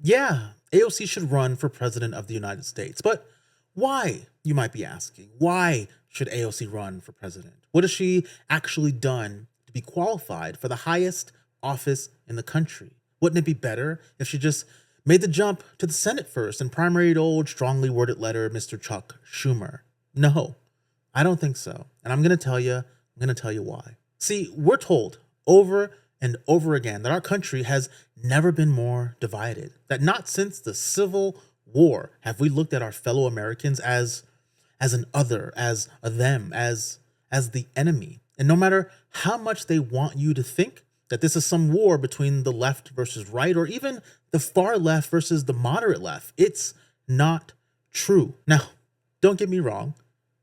Yeah, AOC should run for president of the United States. But why, you might be asking? Why should AOC run for president? What has she actually done to be qualified for the highest office in the country? Wouldn't it be better if she just made the jump to the Senate first and primaried old, strongly worded letter Mr. Chuck Schumer? No, I don't think so. And I'm going to tell you why. See, we're told over and over again that our country has never been more divided. That not since the Civil War have we looked at our fellow Americans as an other, as a them, as the enemy. And no matter how much they want you to think that this is some war between the left versus right, or even the far left versus the moderate left, it's not true. Now, don't get me wrong.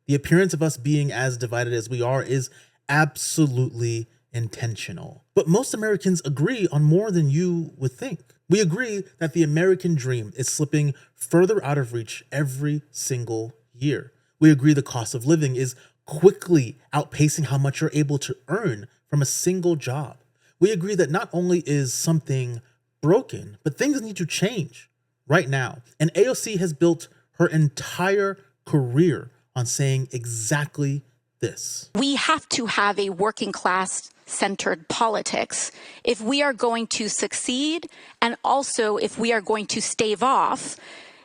The appearance of us being as divided as we are is absolutely intentional. But most Americans agree on more than you would think. We agree that the American dream is slipping further out of reach every single year. We agree the cost of living is quickly outpacing how much you're able to earn from a single job. We agree that not only is something broken, but things need to change right now. And AOC has built her entire career on saying exactly this. We have to have a working class centered politics if we are going to succeed, and also if we are going to stave off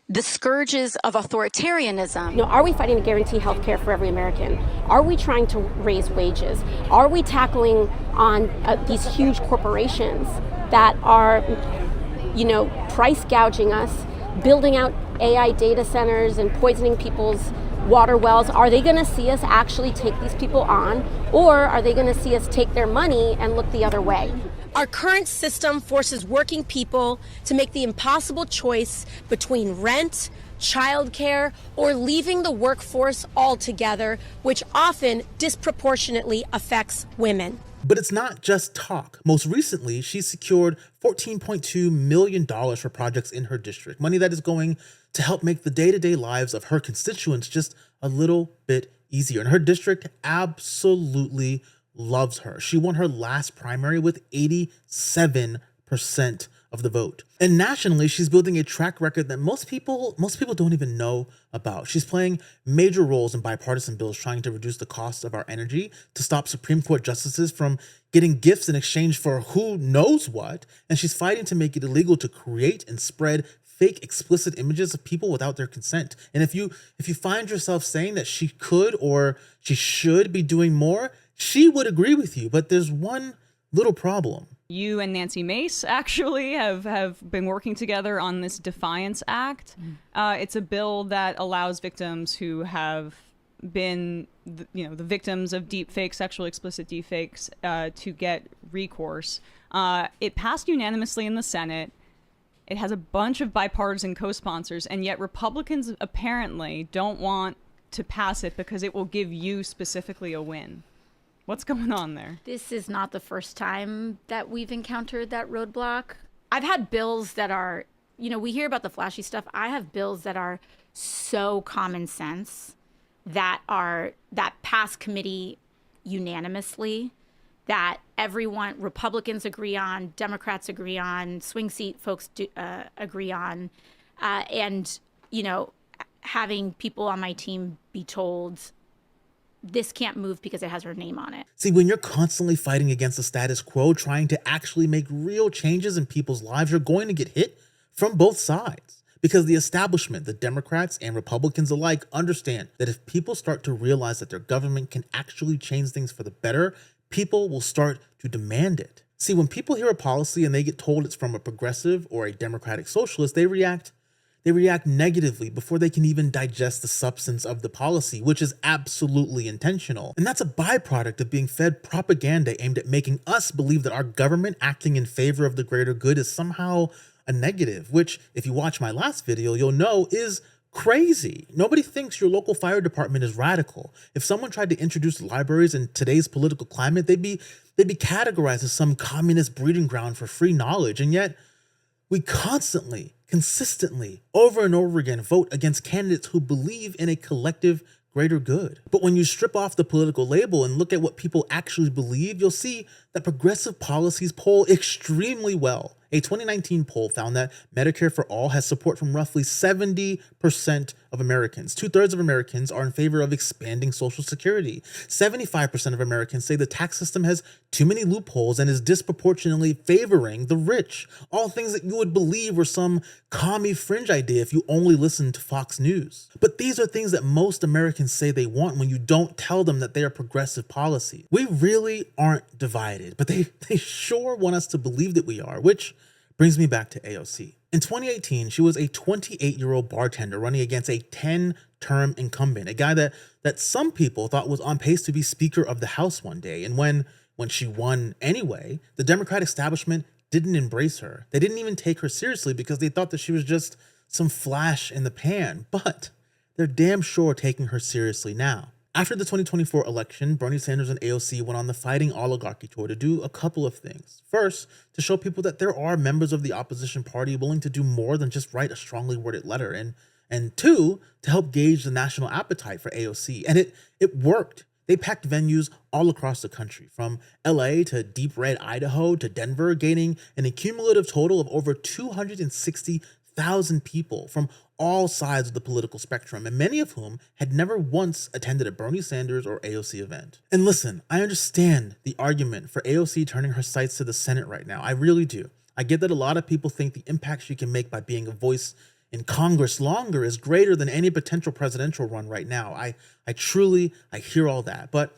the scourges of authoritarianism. Are we fighting to guarantee health care for every American? Are we trying to raise wages? Are we tackling on these huge corporations that are, price gouging us, building out AI data centers and poisoning people's water wells? Are they going to see us actually take these people on, or are they going to see us take their money and look the other way? Our current system forces working people to make the impossible choice between rent, childcare, or leaving the workforce altogether, which often disproportionately affects women. But it's not just talk. Most recently, she secured $14.2 million for projects in her district, money that is going to help make the day-to-day lives of her constituents just a little bit easier. And her district absolutely loves her. She won her last primary with 87% of the vote. And nationally, she's building a track record that most people don't even know about. She's playing major roles in bipartisan bills trying to reduce the cost of our energy, to stop Supreme Court justices from getting gifts in exchange for who knows what. And she's fighting to make it illegal to create and spread fake explicit images of people without their consent. And if you find yourself saying that she could or she should be doing more, she would agree with you. But there's one little problem. You and Nancy Mace actually have been working together on this Defiance Act. It's a bill that allows victims who have been, the victims of deepfakes, sexually explicit deepfakes, to get recourse. It passed unanimously in the Senate. It has a bunch of bipartisan co-sponsors, and yet Republicans apparently don't want to pass it because it will give you specifically a win. What's going on there? This is not the first time that we've encountered that roadblock. I've had bills that are, we hear about the flashy stuff. I have bills that are so common sense that pass committee unanimously, that everyone, Republicans agree on, Democrats agree on, swing seat folks agree on. And, having people on my team be told, this can't move because it has her name on it. See, when you're constantly fighting against the status quo, trying to actually make real changes in people's lives, you're going to get hit from both sides. Because the establishment, the Democrats and Republicans alike, understand that if people start to realize that their government can actually change things for the better, people will start to demand it. See, when people hear a policy and they get told it's from a progressive or a democratic socialist, they react negatively before they can even digest the substance of the policy, which is absolutely intentional. And that's a byproduct of being fed propaganda aimed at making us believe that our government acting in favor of the greater good is somehow a negative, which, if you watch my last video, you'll know is crazy. Nobody thinks your local fire department is radical. If someone tried to introduce libraries in today's political climate, they'd be categorized as some communist breeding ground for free knowledge. And yet we consistently, over and over again, vote against candidates who believe in a collective greater good. But when you strip off the political label and look at what people actually believe, you'll see that progressive policies poll extremely well A 2019 poll found that Medicare for All has support from roughly 70% of Americans. 2/3 of Americans are in favor of expanding Social Security. 75% of Americans say the tax system has too many loopholes and is disproportionately favoring the rich. All things that you would believe were some commie fringe idea if you only listened to Fox News. But these are things that most Americans say they want when you don't tell them that they are progressive policy. We really aren't divided, but they sure want us to believe that we are, which brings me back to AOC. In 2018, she was a 28-year-old bartender running against a 10-term incumbent, a guy that some people thought was on pace to be Speaker of the House one day. And when she won anyway, the Democratic establishment didn't embrace her. They didn't even take her seriously because they thought that she was just some flash in the pan. But they're damn sure taking her seriously now. After the 2024 election, Bernie Sanders and AOC went on the Fighting Oligarchy tour to do a couple of things. First, to show people that there are members of the opposition party willing to do more than just write a strongly worded letter. And two, to help gauge the national appetite for AOC. And it worked. They packed venues all across the country, from LA to deep red Idaho to Denver, gaining an accumulative total of over 260,000 people from all sides of the political spectrum, and many of whom had never once attended a Bernie Sanders or AOC event. And listen, I understand the argument for AOC turning her sights to the Senate right now. I really do. I get that a lot of people think the impact she can make by being a voice in Congress longer is greater than any potential presidential run right now. I hear all that, but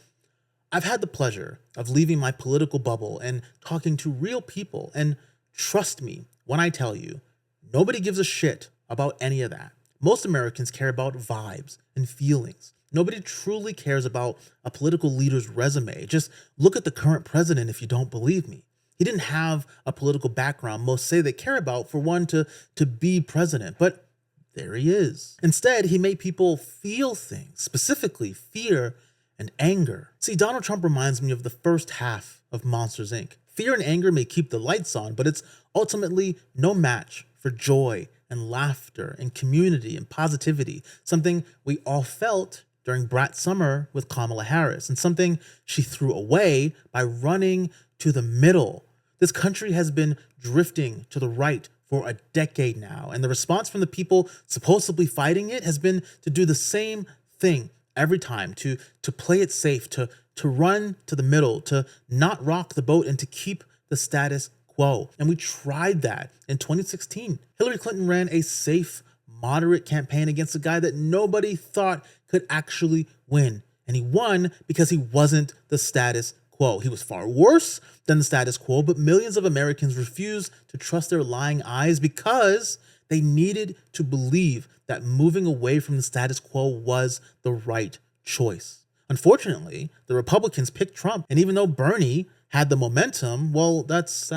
I've had the pleasure of leaving my political bubble and talking to real people, and trust me when I tell you, nobody gives a shit about any of that. Most Americans care about vibes and feelings. Nobody truly cares about a political leader's resume. Just look at the current president if you don't believe me. He didn't have a political background most say they care about for one to be president, but there he is. Instead, he made people feel things, specifically fear and anger. See, Donald Trump reminds me of the first half of Monsters, Inc. Fear and anger may keep the lights on, but it's ultimately no match for joy and laughter and community and positivity, something we all felt during Brat Summer with Kamala Harris, and something she threw away by running to the middle. This country has been drifting to the right for a decade now, and the response from the people supposedly fighting it has been to do the same thing every time, to play it safe, to run to the middle, to not rock the boat, and to keep the status quo. And we tried that in 2016. Hillary Clinton ran a safe, moderate campaign against a guy that nobody thought could actually win. And he won because he wasn't the status quo. He was far worse than the status quo, but millions of Americans refused to trust their lying eyes because they needed to believe that moving away from the status quo was the right choice. Unfortunately, the Republicans picked Trump, and even though Bernie had the momentum, well, that's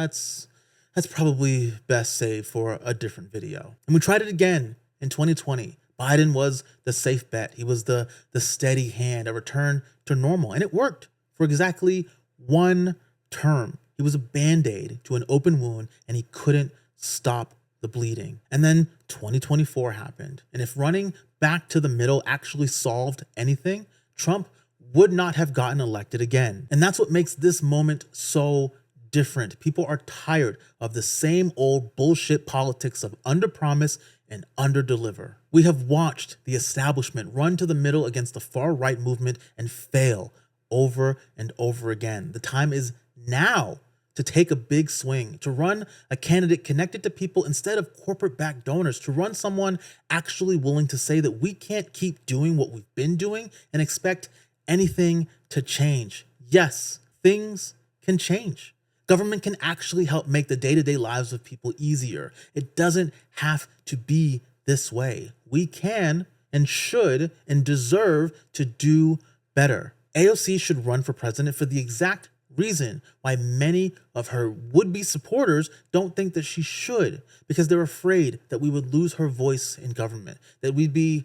probably best saved for a different video. And we tried it again in 2020. Biden was the safe bet. He was the steady hand, a return to normal. And it worked for exactly one term. He was a Band-Aid to an open wound, and he couldn't stop the bleeding. And then 2024 happened. And if running back to the middle actually solved anything, Trump would not have gotten elected again. And that's what makes this moment so different. People are tired of the same old bullshit politics of underpromise and underdeliver. We have watched the establishment run to the middle against the far right movement and fail over and over again. The time is now to take a big swing, to run a candidate connected to people instead of corporate-backed donors, to run someone actually willing to say that we can't keep doing what we've been doing and expect anything to change. Yes, things can change. Government can actually help make the day-to-day lives of people easier. It doesn't have to be this way. We can and should and deserve to do better. AOC should run for president for the exact reason why many of her would-be supporters don't think that she should, because they're afraid that we would lose her voice in government, that we'd be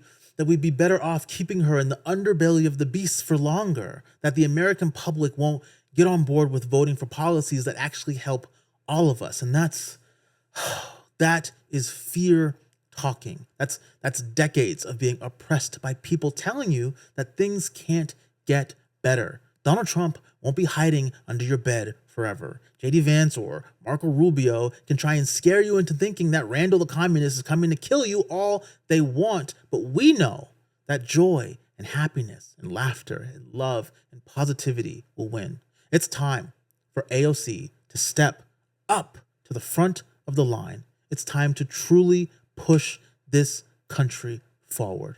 better off keeping her in the underbelly of the beast for longer, that the American public won't get on board with voting for policies that actually help all of us. And that is fear talking. That's decades of being oppressed by people telling you that things can't get better. Donald Trump won't be hiding under your bed forever. JD Vance or Marco Rubio can try and scare you into thinking that Randall the communist is coming to kill you all they want, but we know that joy and happiness and laughter and love and positivity will win. It's time for AOC to step up to the front of the line. It's time to truly push this country forward.